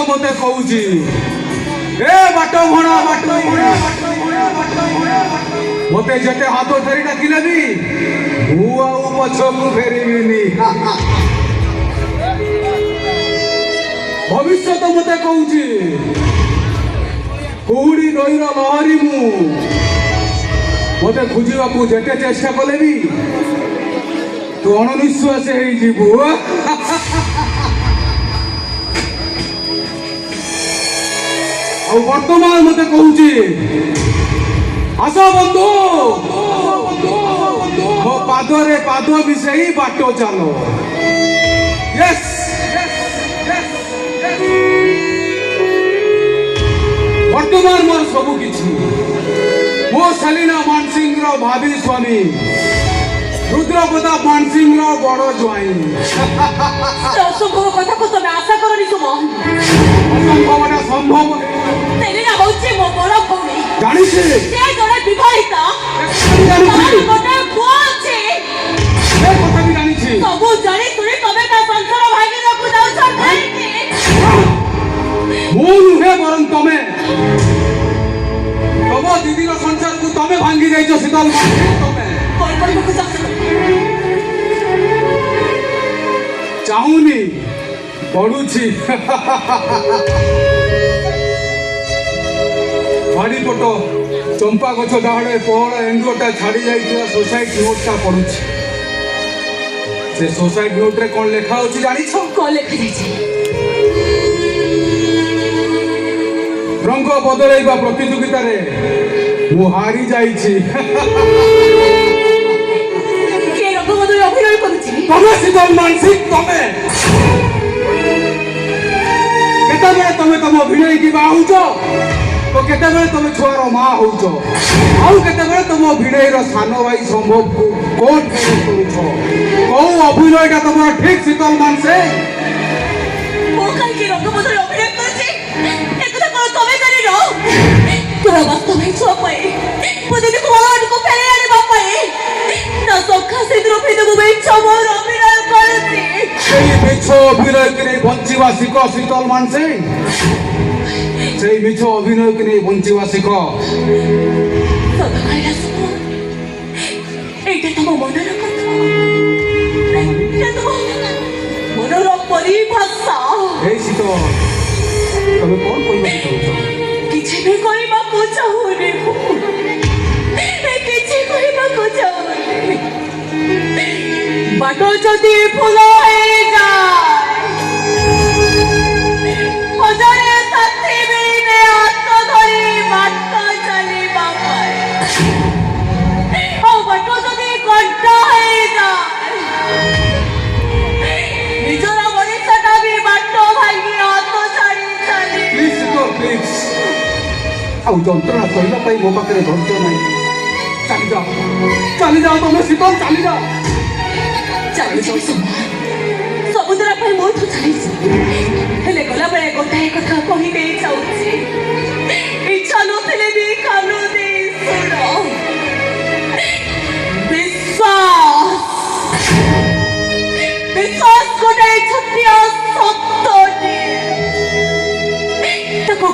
মতে কହୁଛି এ বাট ভଣା মতে যেতে হাত ধরি ডাকিলে বি মু আউ পছকু ফেরিবিনি ভবিষ্যৎ মতে কହୁଛି কোউড়ি নইর লহরি মু মতে খুঁজিবাকু যেতে চেষ্টা কলে বি তু অনিশ্বাস হয়ে যাবু ଆଉ ବର୍ତ୍ତମାନ ମତେ କହୁଛି ଆସ ବନ୍ଧୁ ମୋ ପାଦରେ ପାଦ ମିଶେଇ ବାଟ ଚାଲ ୟେସ୍ ବର୍ତ୍ତମାନ ମୋର ସବୁ କିଛି ମୋ ଶାଲିନା ମାନସିଂର ଭାବି ସ୍ୱାମୀ ରୁଦ୍ରପ୍ରତାପ ମାନସିଂର ବଡ଼ ଜ୍ୱାଇଁ ଅସମ୍ଭବ କଥାକୁ ତମେ ଆଶା କରନି ସୁମନ ଅସମ୍ଭବଟା ସମ୍ଭବ ସେଲିନା ହଉଛି ମୋ ବଡ଼ ଭଉଣୀ ଜାଣିଛି ସେ ଜଣେ ବିବାହିତା ତାର ଗୋଟେ ପୁଅ ଅଛି ସେ କଥା ବି ଜାଣିଛି ସବୁ ଜାଣି ଶୁଣି ତମେ ତା ସଂସାର ଭାଙ୍ଗିବାକୁ ଯାଉଛ କାହିଁକି ମୁଁ ନୁହେଁ ବରଂ ତମେ ତମ ଦିଦିର ସଂସାରକୁ ତମେ ଭାଙ୍ଗି ଯାଇଛ ଶୀତଲ ତମେ କଣ କରିବାକୁ ଚାହୁଁଛ ଚାହୁଁନି ପଡୁଛି ବାଡ଼ିପଟ ଚମ୍ପା ଗଛ ଡାହାଣେ ପହଳ ଏଣ୍ଡୁଅଟା ଛାଡ଼ି ଯାଇଥିବା ସୋସାଇଟି ନୋଟଟା ପଡୁଛି ସେ ସୋସାଇଟି ନୋଟରେ କଣ ଲେଖା ଅଛି ଜାଣିଛ କଣ ଲେଖାଯାଇଛି ରଙ୍ଗ ବଦଳାଇବା ପ୍ରତିଯୋଗିତାରେ ମୁଁ ହାରି ଯାଇଛି କିଏ ରଙ୍ଗ ବଦଳରେ ଅଭିନୟ କରୁଛି ତମେ ଶୀତଲ ମାନସିଂ ତମେ କେତେବେଳେ ତମେ ତମ ଅଭିନୟ କି ବାହୁଛ তো কেତେବେଳେ ତମେ ଛୁଆର ମା ହଉଛ ଆଉ କେତେବେଳେ ତମ ଭିଣେଇର ସାନ ଭାଇ ସମ୍ଭବକୁ କୋର୍ଟ କରୁଛ କୋଉ ଅଭିନୟଟା ତମର ଠିକ ଶୀତଲ ମାନସିଂ ମୁଁ କାହିଁକି ରଙ୍ଗ ବଦଳରେ ଅଭିନୟ କରୁଛି ଏକଥା କଣ ତମେ ଜାଣିନ ତୋର ବାସ୍ତବ ଛୁଆ ପାଇଁ ମୋ ଦିଦିକୁ ଭଗବାନଙ୍କୁ ଫେରାଇ ଆଣିବା ପାଇଁ ତା ସଖା ସିନ୍ଦୁର ଫିଦକୁ ମିଛ ମୋର ଅଭିନୟ କରୁଛି ସେଇ ମିଛ ଅଭିନୟକୁ ନେଇ ବଞ୍ଚିବା ଶିଖ ଶୀତଲ ମାନସିଂ সেই মিছ অভিনয়কে নিয়ে বঞ্চিবা শিখ এইটা তোমার মনের কথা মনের পরিভাষা এই শীতল তুমি কোন কইବାକୁ চাହୁଛ କିଛି ବି କହିବାକୁ ଚାହୁଁନି କିଛି କହିବାକୁ ଚାହୁଁନି ବାଟ ଯଦି ଫୁଲ ହେଇଯାଏ ହଜାରେ ସାଥୀ ମିଳିବେ ହାତ ଧରି ବାଟ ଚାଲିବା ପାଇଁ ଆଉ ବାଟ ଯଦି କଣ୍ଟ ହେଇଯାଏ ନିଜର ମଣିଷଟା ବି ବାଟ ଭାଙ୍ଗି ହାତ ଛାଡ଼ି ଚାଲି ପ୍ଲିଜ ଶୀତଲ ପ୍ଲିଜ ଆଉ ଯନ୍ତ୍ରଣା ସହିବା ପାଇଁ ମୋ ପାଖରେ ଧୈର୍ଯ୍ୟ ନାହିଁ ଚାଲିଯାଅ ତମେ ଶୀତଲ ଚାଲିଯାଅ ଚାଲିଯାଉ ସମୁଦ୍ର ପାଇଁ ବହୁତ ଚାଲିଛି ହେଲେ ଗଲାବେଳେ ଗୋଟାଏ କଥା କହିଦେଇ ଯାଉଛି ଇଚ୍ଛା ନଥିଲେ ବି କାନ ଦେଇ ଶୁଣ ବିଶ୍ୱାସ ଗୋଟେ ଛୋଟିଆ ଶବ୍ଦଟିଏ ତାକୁ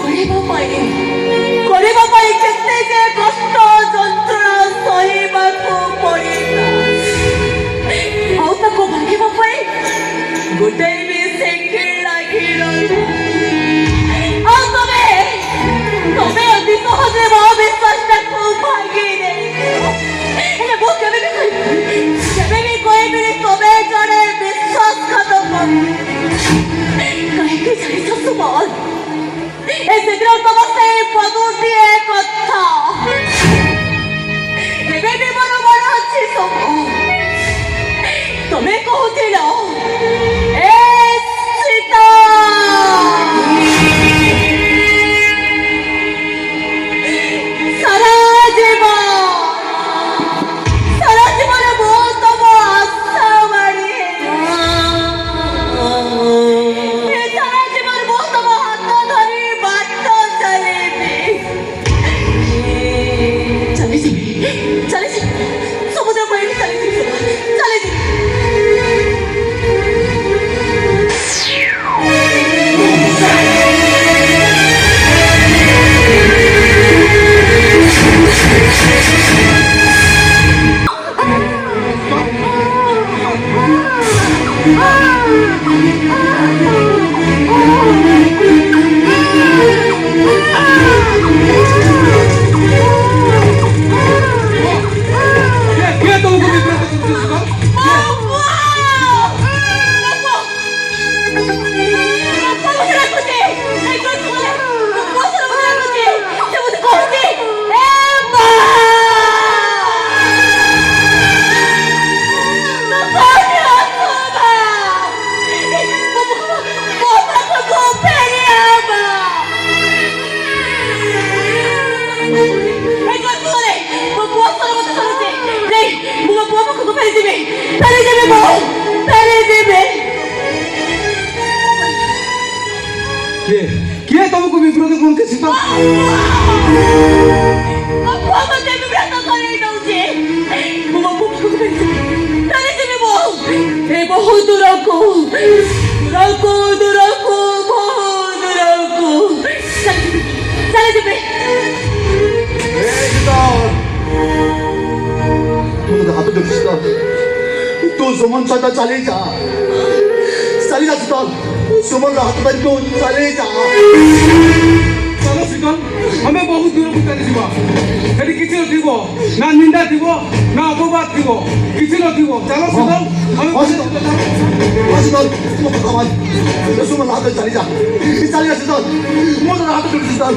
କରିବା ପାଇଁ କେତେ ଯେ କଷ୍ଟ ଯନ୍ତ୍ରଣା ସହିବାକୁ ପଡ଼ିଥାଏ ଆଉ ତାକୁ ଭାଙ୍ଗିବା ପାଇଁ ଗୋଟେ ବି ସେକେଣ୍ଡ ଲାଗିରହେ ଆଉ ତମେ ଅତି ସହଜରେ ମୋ ବିଶ୍ୱାସଟାକୁ ଭାଙ୍ଗି ଦେଇଛ ହେଲେ ମୁଁ କେବେ ବି କହିବିନି ତମେ ଜଣେ ବିଶ୍ୱାସଘାତକ କାହିଁକି ଜାଣିଛ ସୁମନ ଏ ଶୀଘ୍ର ତମ ସେଇ ପଦୁଟିଏ କଥା ଏବେ ବି ମୋର ମନ ଅଛି ସୁମନ ତମେ କହୁଥିଲ ଏ ସୀତା ସାରା ଜୀବନ ମୁଁ ତମ ଆଶା ବାଡ଼ି ସାରା ଜୀବନ ମୁଁ ତମ ହାତ ଧରି ବାଟ ଚାଲିବି ସମୁଦ୍ର ପାଇଁ ଚାଲିଯିବି ମଙ୍କେ ଶୀତଳ ବାପା ମତେ ବିବ୍ରତ କରେଇ ଦଉଛି ମୁଁ ମୋ ପୁଅକୁ ଚାଲି ଯିବି ମୁଁ ଏ ବହୁ ଦୂରକୁ ଦୂରକୁ ଦୂରକୁ ବହୁ ଦୂରକୁ ଚାଲି ଯିବି हाथ दे शीतल तू सुमन साथ चले जा शीतल सुमन हाथ धरी तू चले जा চলো শীতল আমি বহু দূরକୁ ଚାଲିଯିବା ସେଠି କିଛି ନଥିବ ନା ନିନ୍ଦା ଥିବ ନା ଅପବାଦ ଥିବ କିଛି ନଥିବ ଚାଲ ଶୀତଲ ଆମେ शीतल सुमन हाथ चले जा शीतल मोर हाथ दे शीतल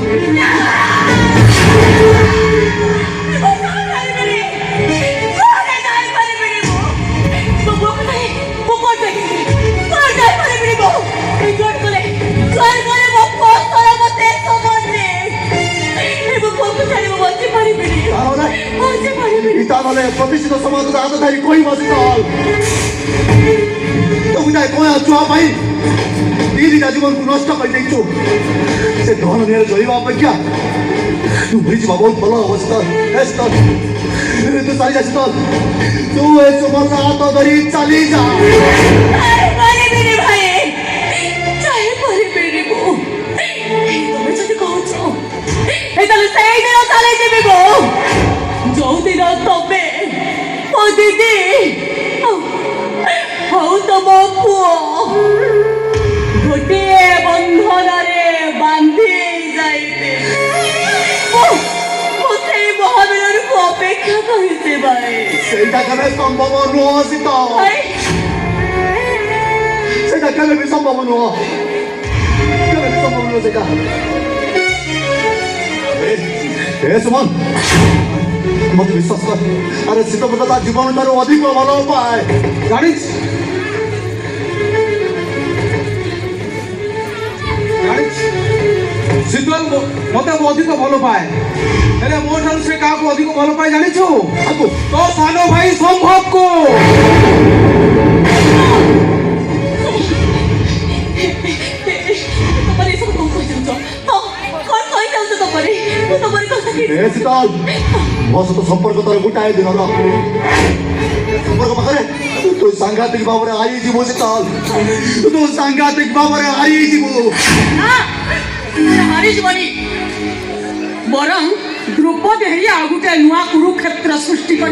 प्रतिष्ठित समाज हाथ धरी कोई शीतल तुम जाए कह छुआ भाई दीटा जीवन को नष्ट कर से धन निर चलवा अपेक्षा तू बुझा बहुत भल हम शीतल शीतल तू चली जा शीतल तू सुमन हाथ धरी चली जा ଯୋଉଦିନ ତମେ ମୋ ଦିଦି ଆଉ ତମ ପୁଅ ଗୋଟିଏ ବନ୍ଧନରେ ବାନ୍ଧି ଯାଇଥିଲେ ମୁଁ ସେଇ ମହାବୀରକୁ ଅପେକ୍ଷା କରିଛି ଭାଇ ସେଇଟା କେବେ ସମ୍ଭବ ନୁହଁ शीतल ସେଇଟା କେବେ ବି ସମ୍ଭବ ନୁହଁ ସେଇଟା सुमन मत विश्वास कर अरे शीतल ता जीवन ठारू अधिक भल पाए ଜାଣିଛି ଶୀତଲ ମତେ ଅଧିକ ଭଲ ପାଏ ହେଲେ ମୋ ଠାରୁ ସେ କାହାକୁ ଅଧିକ ଭଲ ପାଏ ଜାଣିଛୁ ତୋ ସାନ ଭାଇ ସମ୍ଭବକୁ शीतल मो सहित संपर्क तार गोटाए दिन संपर्क पाखे तू सांघातिक भाव में आई जीव शीतल तू सांघातिक भाव में आई जीव हारी जीवनी बरं द्रौपदी हेरी आ गोटे नुआ कुरुक्षेत्र सृष्टि कर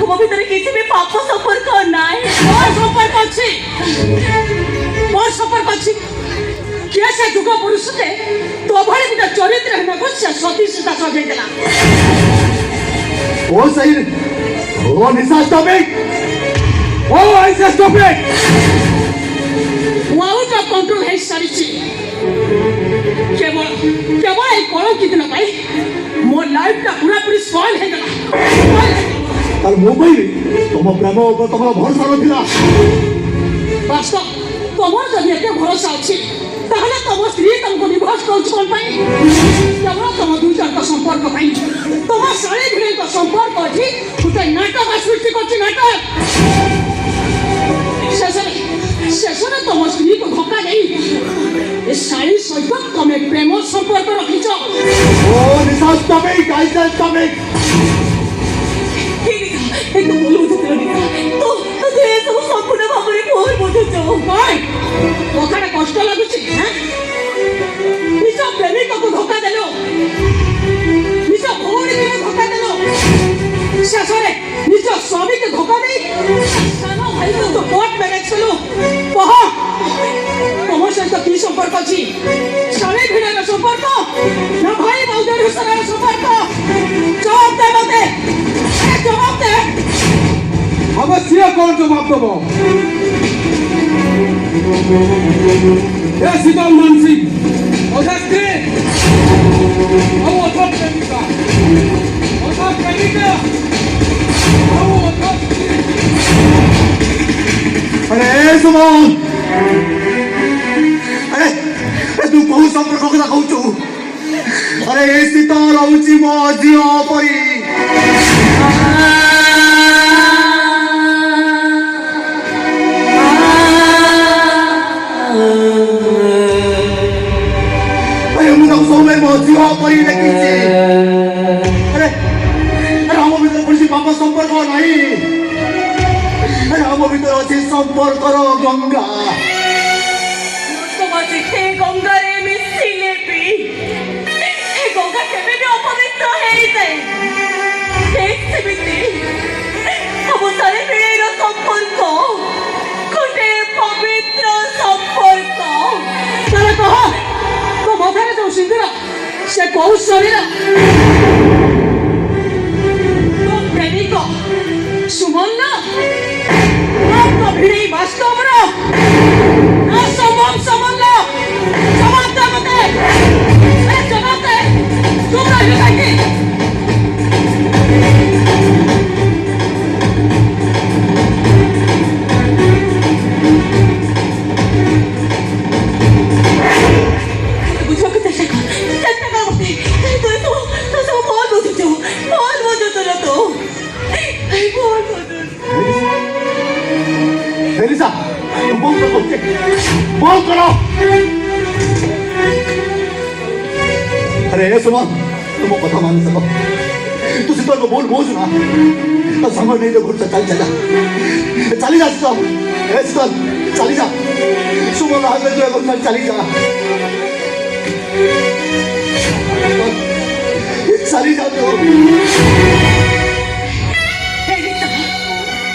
ମୋ ଭିତରେ କିଛି ବି ପାପ ସମ୍ପର୍କ ନାହିଁ संपर्क अच्छी मोर संपर्क अच्छी किए से जुग पुरुष थे तो भले गोटे चरित्र है से सती सीता सजाई देला ओ सही ओ निशा स्टॉप इट ଓ ऐसे stop it out of control है सारी केवल केवल एक कलम कितना पाई मोर लाइफ का पूरा पूरी स्पॉइल है गला तार मोबाइल तुम प्रेम ऊपर तुम भरोसा नथिला वास्तव तुमर जब एते भरोसा अछि ताहले तुम स्त्री तुमको निवास कौच कोन पाई केवल तुम दुई जन का संपर्क पाई तुम सारे भिड़े का संपर्क अछि गोटे नाटक सृष्टि करछि नाटक शेषरे तुम स्त्री को धोखा नहीं ए सारी सहित तुम प्रेम संपर्क रखिछ ओ Nisha stop it guys stop it एकदम बोलो तो ये सब संपूर्ण भाବରେ ଭୁଲ ବୁଝୁଛ भाई कथाटा कष्ट लगुछि हैं निज प्रेमिकको धोखा देलो निज भौणी को धोखा देलो शेषरे निज स्वामी के धोखा दे सानो भाई तो कोर्ट मैरिज कलो कह तुम सहित की संपर्क अछि स्वामी भिड़र संपर्क ना भाई भाउजर सर संपर्क जवाब दे मते जवाब दे अब सिया कौन जवाब देव ए शीतल मानसी अधा स्त्री ଆଉ ଅଧା ପ୍ରେମିକା ଆଉ ଅଧା ସ୍ତ୍ରୀ अरे सुमन अरे तू बहुत संपर्क କଥା कहूଛୁ अरे सीता रहुची मो झिओ परी अरे मुझे सोमे मो झिओ परी देखिছি अरे अरे हम भीतर पुलिस पाप संपर्क नहीं अरे हम भीतर अच्छी संपर्क गंगा তোমার যে গঙ্গারে মিশিলে বি এই গঙ্গা কেবে বি অপবিত্র হয়ে যায় ঠিক সেমিতি অবসরে ফিরের সম্পর্ক কোটে পবিত্র সম্পর্ক তাহলে কহ তো মাথায় যাও সিন্দুর সে কোউ শরীর তো প্রেমিক সুমন না তো ভিড়ে বাস্তব না সম্ভব সম্বন্ধ জবাব দে মতে জবাব দে তোমরা কি বুঝো que চেষ্টা কর মতে তুই তো বহুত বুঝছো তোরা তো বহুত বুঝছো एलिसा बोल करो बोल करो अरे सुमन तुम कथा मान सको तू सीता को बोल बोझ ना तो समझ नहीं तो घुट चल चला चली जा सीता ए सीता चली जा सुमन हाथ में जो है चली जा चली जा तो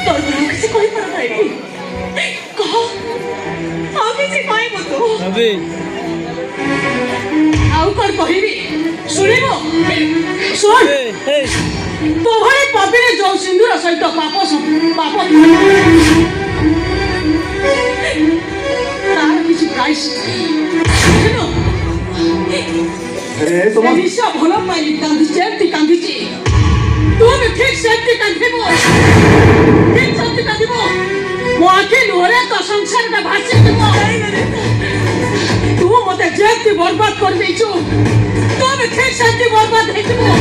তোর বড় কিছু কই পারা নাই কহ আউ কিছু কইব তো अबे আউ কর কহিবি শুনিব শুন তো ভাই পাপিরে যাও সিন্দুর সহিত পাপ পাপ তার কিছু প্রাইস শুনো अरे सुमन এলিসা ভালো পাই কান্দিছি তুমি ঠিক সেমতি কান্দিব ঠিক সেমতি কান্দিব ମୋ ଆଖି ଲୁହରେ ତ ସଂସାରଟା ଭାସି ଯିବ ତୁ ମତେ ଯେମିତି ବର୍ବାଦ କରିଦେଇଛୁ ତମେ ଠିକ ସେମିତି ବର୍ବାଦ ହେଇଯିବ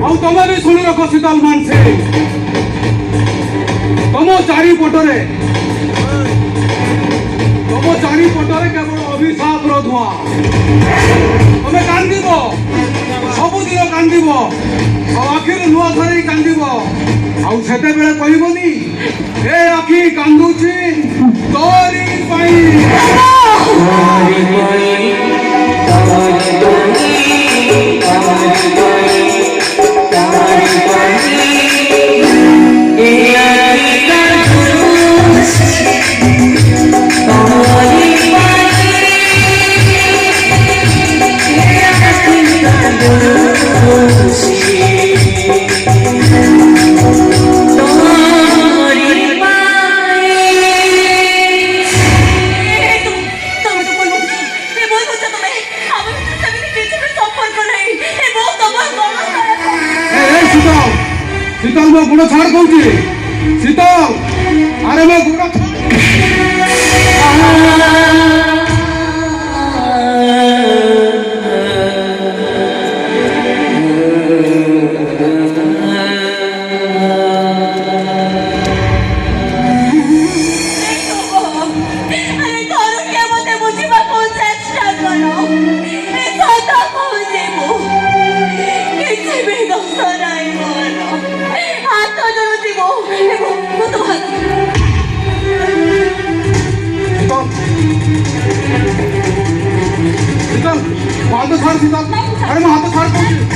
ଆଉ ତମେ ବି ଶୁଣି ରଖ ଶୀତଲ ମାନସେ ତମ ଚାରିପଟରେ କେବଳ ଅଭିଶାପର ଧୂଆଁ ତମେ କାନ୍ଦିବ ସବୁଦିନ କାନ୍ଦିବ ଆଉ ଆଖିରେ ଲୁହ ଧରି କାନ୍ଦିବ ଆଉ ସେତେବେଳେ କହିବନି ଏ ଆଖି କାନ୍ଦୁଛି ତୋରି ପାଇଁ शीतल मैं गुड़ छाड़ कहूँ शीतल अरे मैं गुड़ हाथ छाड़ शीतल अरे मैं हाथ छाड़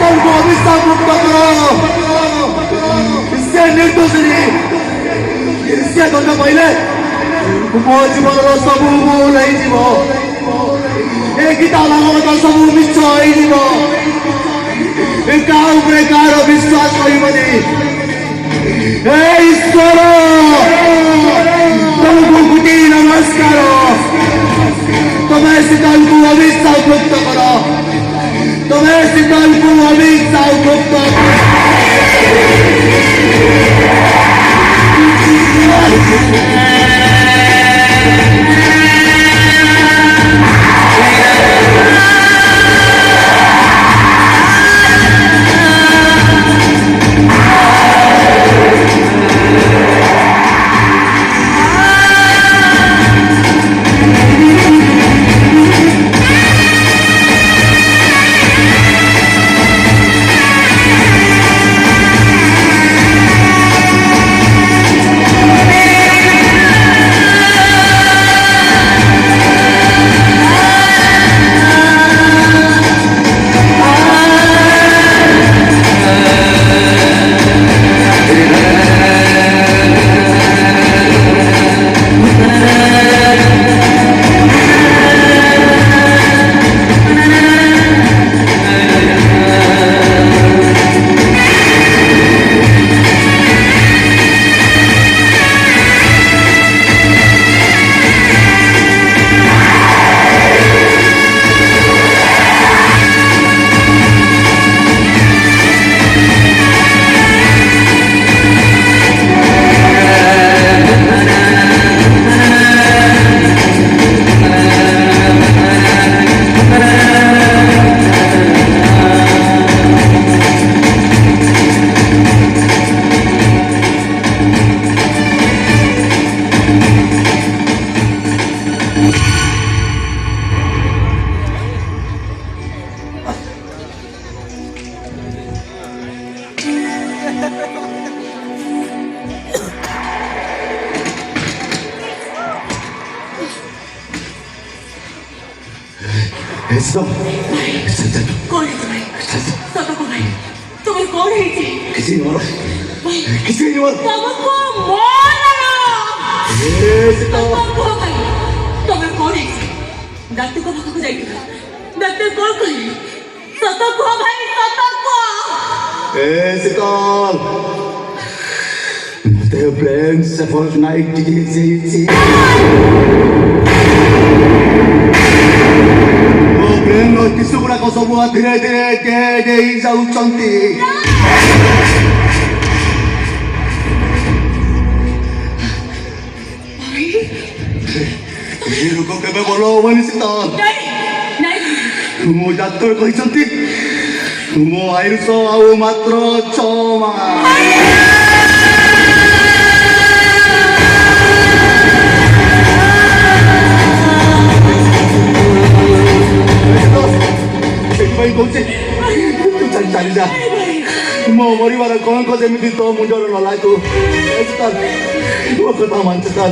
ଜୀବନକୁ ଅଭିଶାପ ମୁକ୍ତ କର। ସେ ନିର୍ଦ୍ଦୋଷୀ ସେ ଦଣ୍ଡ ପାଇଲେ ମୋ ଜୀବନର ସବୁ ଭୁଲ ହେଇଯିବ। ଏ ଗୀତା ଭାଗବତ ସବୁ ମିଛ ହେଇଯିବ। କାହା ଉପରେ କାହାର ବିଶ୍ୱାସ କରିବନି। हे ईश्वर तुमको कोटि नमस्कार। तुम्हें शीतल को अभिशाप मुक्त करो। तुम्हें शीतल को अभिशाप मुक्त कौन है तुम्हें? सबको भाई तुम्हें कौन है ये? किसी नहीं मारो। सबको मारो। सबको भाई तुम्हें कौन है ये? डॉक्टर को भागो जाएगी। डॉक्टर कौन करे? सबको भाई सबको। शीतल the brain suffers night disease. ବ୍ରେନ୍ର ଟିସୁ ଗୁଡ଼ାକ ସବୁ ଧୀରେ ଧୀରେ ଡେଡ୍ ହେଇଯାଉଛନ୍ତି। ଏ ରୋଗ କେବେ ଭଲ ହବନି ଶୀତଲ। ମୋ ଡାକ୍ତର କହିଛନ୍ତି ମୋ ଆୟୁଷ ଆଉ ମାତ୍ର 6 ମାସ। ସେଥିପାଇଁ କହୁଛି ତୁ ଚାଲି ଯା। ମୋ ମରିବାର କଳଙ୍କ ଯେମିତି ତୋ ମୁଣ୍ଡରେ ନ ଲାଗୁ। ମୋ କଥା ମାନ ଶୀତଲ,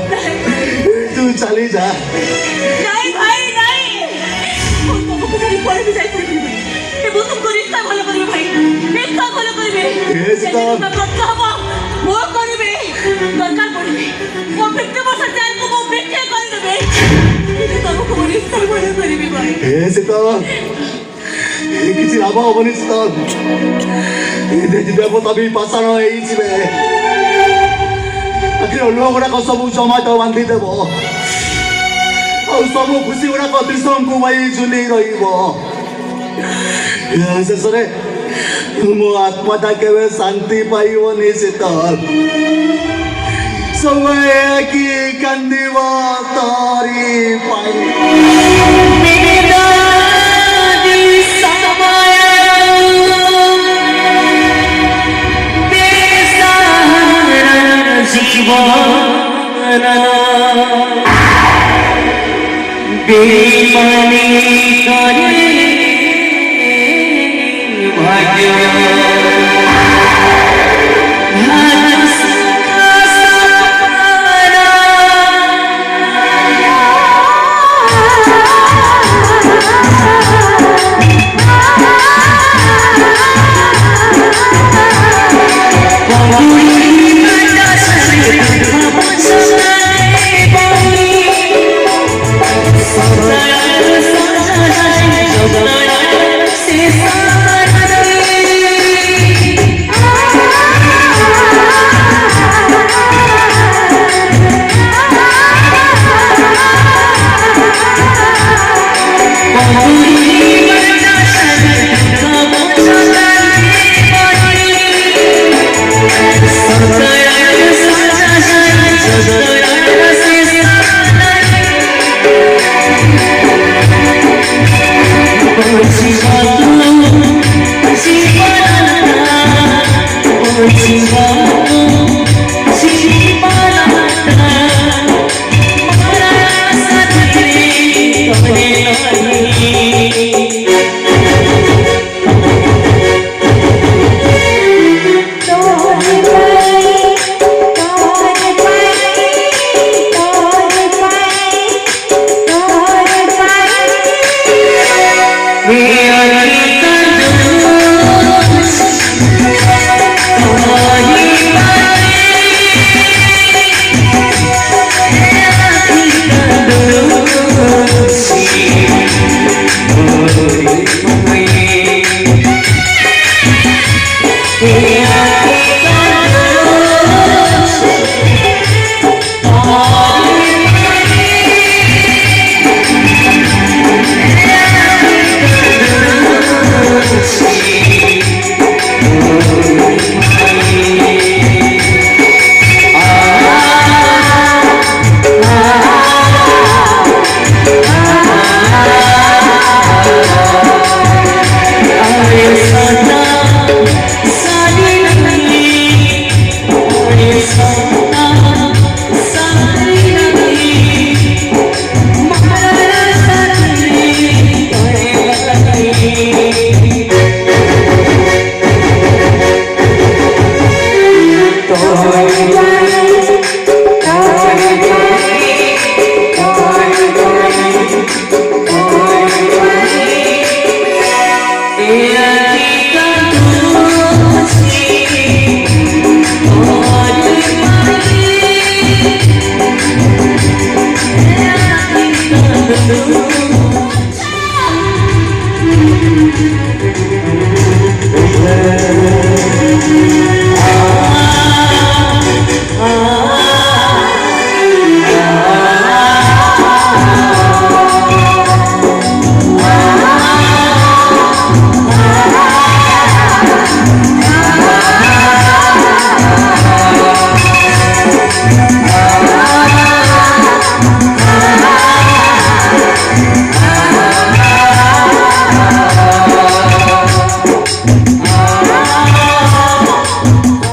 ତୁ ଚାଲି ଯା। नहीं भाई नहीं और तुमको कहीं पर भी जाई पड़ी भाई ये वो तुमको रिश्ता भलो करिवे भाई रिश्ता भलो करिवे Stop. वो करिवे दरकार पड़िवे वो 50% जान को वो बेटे कर देबे ये तुमको रिश्ता भलो करिवे भाई ଶୀତଲ କିଛି ଲାଭ ହବନି ଶୀତଲ। ଦେବତା ବି ପାଷାଣ ହେଇଯିବେ। ଆଖିର ଲୁହ ଗୁଡ଼ାକ ସବୁ ଜମାଟ ବାନ୍ଧିଦେବ ଆଉ ସବୁ ଖୁସି ଗୁଡ଼ାକ ତ୍ରିଶଙ୍କୁ ଭାଇ ଝୁଲି ରହିବ। ଶେଷରେ ମୋ ଆତ୍ମାଟା କେବେ ଶାନ୍ତି ପାଇବନି ଶୀତଲ। ସମୟ କି କାନ୍ଦିବ ତରି ପାଇଁ। बेईमानी करे भाग्य